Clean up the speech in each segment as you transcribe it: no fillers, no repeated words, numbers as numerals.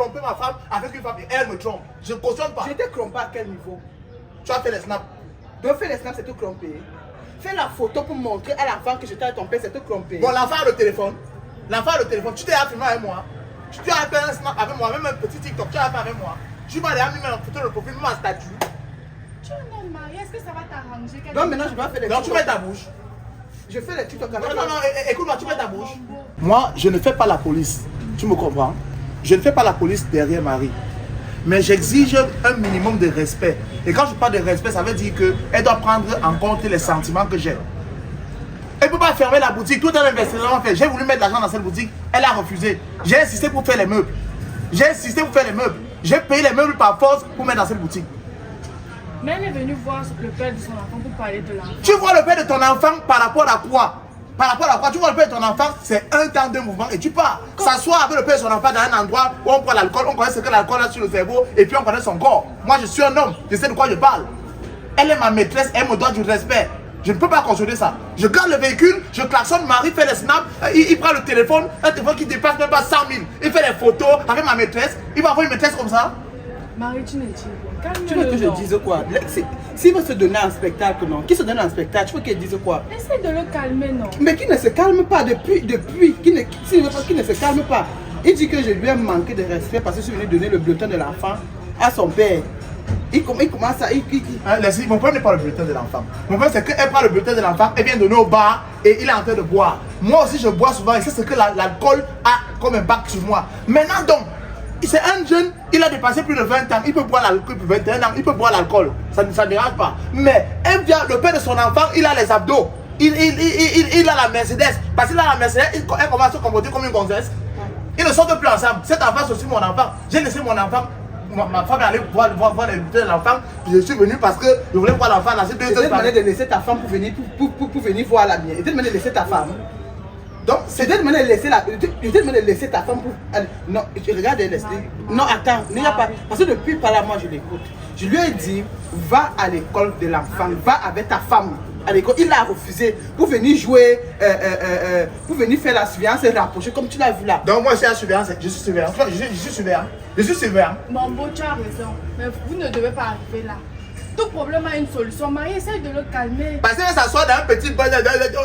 tromper ma femme avec une femme et elle me trompe. Je ne cautionne pas. Je t'ai trompé à quel niveau? Tu as fait les snaps. Donc faire les snaps, c'est te tromper. Fais la photo pour montrer à l'enfant que j'étais avec ton père, c'est te tromper. Bon, l'enfant a le téléphone. L'enfant a le téléphone. Tu t'es filmé avec moi. Tu as fait un snap avec moi, même un petit TikTok, tu as fait avec moi. Je vais aller mis ma photo de profil, ma statue. Tu es un homme marié, est-ce que ça va t'arranger? Donc maintenant, je vais faire les Donc tu mets ta bouche. Je fais les TikTok avec Non, non, non, écoute-moi, tu mets ta bouche. Moi, je ne fais pas la police. Tu me comprends? Je ne fais pas la police derrière Marie. Mais j'exige un minimum de respect. Et quand je parle de respect, ça veut dire qu'elle doit prendre en compte les sentiments que j'ai. Elle ne peut pas fermer la boutique. Tout un investissement fait. J'ai voulu mettre l'argent dans cette boutique. Elle a refusé. J'ai insisté pour faire les meubles. J'ai insisté pour faire les meubles. J'ai payé les meubles par force pour mettre dans cette boutique. Mais elle est venue voir le père de son enfant pour parler de l'enfant. Tu vois le père de ton enfant par rapport à quoi? Par rapport à quoi? Tu vois le père de ton enfant, c'est un temps de mouvement et tu pars. S'asseoir avec le père de son enfant dans un endroit où on prend l'alcool, on connaît ce que l'alcool a sur le cerveau et puis on connaît son corps. Moi je suis un homme, je sais de quoi je parle. Elle est ma maîtresse, elle me doit du respect. Je ne peux pas cautionner ça. Je garde le véhicule, je klaxonne, Marie fait les snaps, il prend le téléphone, un téléphone qui dépasse même pas 100 000. Il fait les photos avec ma maîtresse, il va avoir une maîtresse comme ça. Marie, tu n'es pas. Tu veux que je dise quoi? S'il veut se donner un spectacle, non? Qui se donne un spectacle? Tu veux qu'il dise quoi? Essaye de le calmer, non? Mais qui ne se calme pas depuis qui ne se calme pas. Il dit que je lui ai manqué de respect parce que je suis venu donner le bulletin de l'enfant à son père. Il commence à... Mon problème n'est pas le bulletin de l'enfant. Mon problème c'est qu'elle prend le bulletin de l'enfant, elle vient donner au bar et il est en train de boire. Moi aussi je bois souvent et c'est ce que l'alcool a comme impact sur moi. Maintenant donc, c'est un jeune, il a dépassé plus de 20 ans, il peut boire l'alcool, plus de 21 ans, il peut boire l'alcool, ça ne dérange pas. Mais elle vient, le père de son enfant, il a les abdos, il a la Mercedes, parce qu'il a la Mercedes, elle commence à se comporter comme une gonzesse. Ils ne sont plus ensemble, cet enfant c'est aussi mon enfant. J'ai laissé mon enfant, ma femme est allée voir les bulletins de l'enfant, puis je suis venu parce que je voulais voir l'enfant dans ces 2 heures. demandé de laisser ta femme pour venir voir la mienne. Il t'a demandé de laisser ta femme. Donc, c'est de demander de laisser ta femme pour... Non, regarde, non, attends, il n'y a pas... Parce que depuis par là, moi, je l'écoute. Je lui ai dit, va à l'école de l'enfant, va avec ta femme à l'école. Il a refusé pour venir jouer, pour venir faire la surveillance et rapprocher, comme tu l'as vu là. Donc, moi, c'est la surveillance, je suis surveillant. Je suis surveillant. Mon beau, tu as raison. Mais vous ne devez pas arriver là. Tout problème a une solution. Marie, essaye de le calmer. Parce qu'elle s'assoit dans un petit bar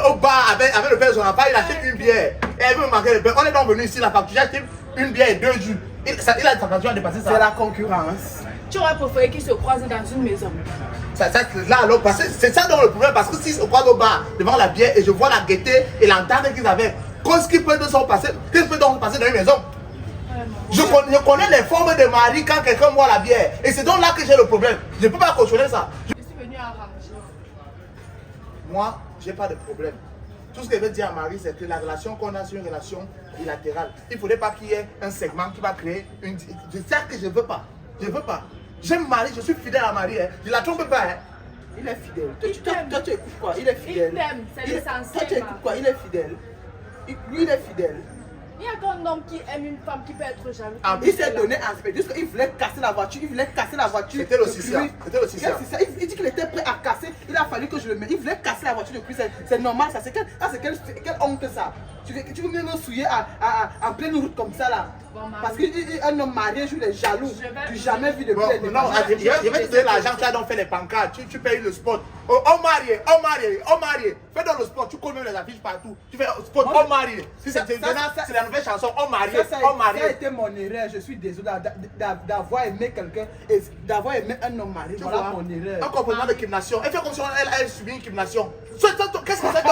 au bar avec le père de son enfant, il achète une bière. Et elle veut manquer le père. On est donc venu ici, la facture, j'achète une bière et 2 jus. Il a sa facture à dépasser ça. C'est la concurrence. Tu aurais préféré qu'ils se croisent dans une maison. Là, alors, c'est ça donc le problème. Parce que s'ils se croisent au bar devant la bière et je vois la gaieté et l'entente qu'ils avaient, qu'est-ce qui peut donc se passer dans une maison? Je connais les formes de Marie quand quelqu'un boit la bière. Et c'est donc là que j'ai le problème. Je ne peux pas cautionner ça. Je suis venue arranger. Moi, je n'ai pas de problème. Tout ce que je veux dire à Marie, c'est que la relation qu'on a, c'est une relation bilatérale. Il ne faudrait pas qu'il y ait un segment qui va créer une... C'est ça que je ne veux pas. Je ne veux pas. J'aime Marie, je suis fidèle à Marie. Hein. Je ne la trompe pas. Hein. Il est fidèle. Toi, tu écoutes quoi? Il est fidèle. Il t'aime, c'est l'essentiel. Toi, tu écoutes quoi? Il est fidèle. Lui, il est fidèle. Il n'y a qu'un homme qui aime une femme qui peut être jaloux. Il s'est donné un spectacle. Il voulait casser la voiture. C'était le Sicien. Il dit qu'il était prêt à casser. Il a fallu que je le mette. Il voulait casser la voiture depuis. C'est normal ça. C'est quelle honte ça? Tu veux venir me souiller en pleine route comme ça là? Bon, parce qu'un homme marié joue les jaloux. Tu jamais vu depuis les non, je vais te donner l'argent, tu as donc fait les pancartes, tu payes le spot. Oh marié. Fais dans le spot, tu connais les affiches partout. Tu fais spot, oh marié. C'est la nouvelle chanson, oh marié. Ça a été mon erreur, je suis désolé d'avoir aimé quelqu'un et d'avoir aimé un homme marié. Voilà mon erreur. Un comportement de kidnapping. Elle fait comme si elle subit une kidnapping. Qu'est-ce que c'est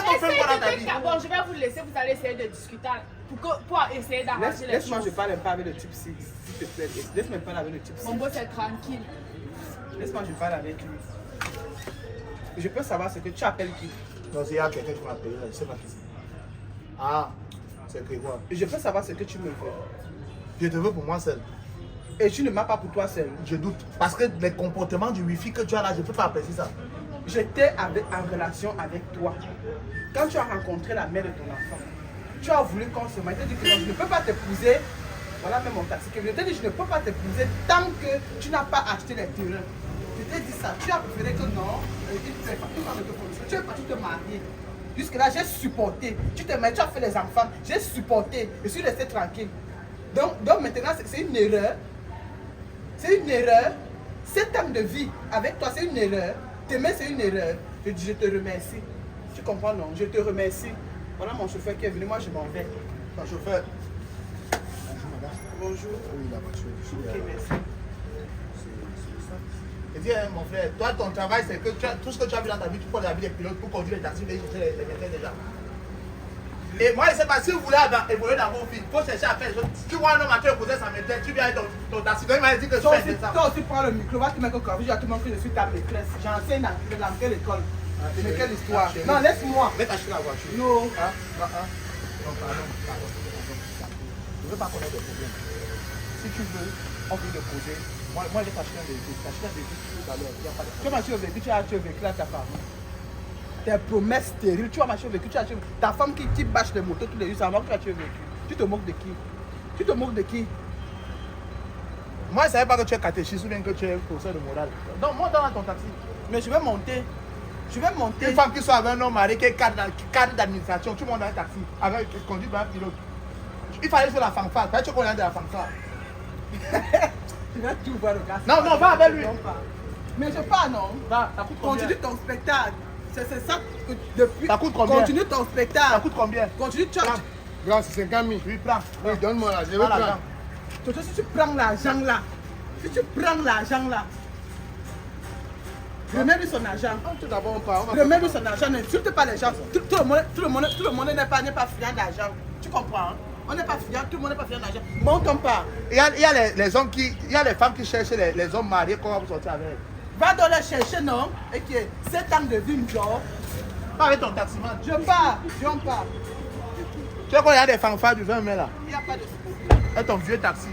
qu'on fait dans ta vie? Bon, je vais vous laisser, vous allez essayer de discuter pour essayer d'arranger les choses. Laisse-moi, je parle pas avec le type s'il te plaît. Laisse-moi parler avec le type. Mon beau, c'est tranquille. Laisse-moi, je parle avec lui. Je peux savoir ce que tu appelles qui? Non, c'est quelqu'un qui m'a appelé, je ne sais pas qui c'est. Ah, c'est Grégoire. Je peux savoir ce que tu me veux. Je te veux pour moi seul. Et tu ne m'as pas pour toi seul. Je doute. Parce que les comportements du wifi que tu as là, je ne peux pas apprécier ça. J'étais en relation avec toi. Quand tu as rencontré la mère de ton enfant, tu as voulu qu'on se marie. Tu as dit que non, je ne peux pas t'épouser. Voilà même mon taxi. Je t'ai dit je ne peux pas t'épouser tant que tu n'as pas acheté les terrains. Je t'ai dit ça. Tu as préféré que non. Tu es parti te marier. Jusque là, j'ai supporté. Tu t'es marié, tu as fait les enfants. J'ai supporté. Je suis resté tranquille. Donc maintenant, c'est une erreur. C'est une erreur. 7 ans de vie avec toi, c'est une erreur. T'aimer, c'est une erreur. Je te remercie. Tu comprends, non? Je te remercie. Voilà mon chauffeur qui est venu. Moi, je m'en vais. Ton chauffeur. Bonjour. Oui, la voiture. Ok, merci. Et dis, mon frère, toi, ton travail, c'est que tout ce que tu as vu dans ta vie, tu prends la vie des pilotes pour conduire les taxis, les métiers déjà. Et moi, je ne sais pas si vous voulez évoluer dans vos vies, il faut chercher à faire les choses. Si tu vois un homme à qui poser sa maîtresse, tu viens avec ton taxi, il m'a dit que je fais ça. Toi aussi, prends le micro, va te mettre au café, je vais te montrer que je suis ta maîtresse. J'enseigne dans quelle école? Mais quelle histoire? Non, laisse-moi. Laisse acheter la voiture. Non. Non, pardon. Je ne veux pas connaître des problèmes. Si tu veux, on vient de poser. Moi, je vais t'acheter un véhicule. T'acheter un véhicule tout à l'heure. Tu vas marcher au véhicule, tu as acheté au véhicule à ta femme. Tes promesses stériles, tu vas marcher au véhicule, tu as acheté. Ta femme qui bâche les motos tous les jours, ça va que tu as acheté au véhicule. Tu te moques de qui? Tu te moques de qui? Moi, je ne savais pas que tu es catéchiste ou bien que tu es professeur de morale. Donc, monte dans ton taxi. Mais je vais monter. Je vais monter. Une femme qui soit avec un homme marié qui est cadre d'administration, tu montes dans un taxi avec conduit par un pilote. Il fallait faire la fanfare. Tu connais de la fanfare. Tu vas tout voir le gars. Non, va avec lui. Mais je pars, non? Va, ça coûte combien? Continue ton spectacle. C'est ça que depuis. Ça coûte combien? Continue ton Ça spectacle. coûte combien? Continue, tu as. Grand, c'est 50 000. Oui, prends. Oui, donne-moi là, je vais Prends prendre. l'argent. Toto, si tu prends l'argent là, remets-lui son argent. Tout d'abord, on part. Remets-lui son argent, n'insulte pas les gens. Tout le monde n'est pas friand d'argent. Tu comprends? Hein? On n'est pas friand, tout le monde n'est pas friand d'argent. Montons pas. Il y a les hommes qui. Il y a les femmes qui cherchent les hommes mariés, comment vous sortir avec elles. Va dans les chercher, non? Et qui est 7 ans de vie, genre. Pas avec ton taximan. Je pars. Tu sais qu'il y a des fanfares du 20 mai là. Il n'y a pas de. Et ton vieux taxi.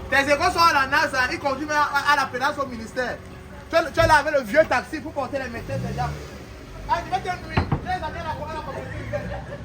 Tes écoles sont à la NASA, ils conduisent à la pénance au ministère. Tu es là avec le vieux taxi pour porter les métiers déjà. Ah, tu vas te nuire. Tu es allé à la compagnie.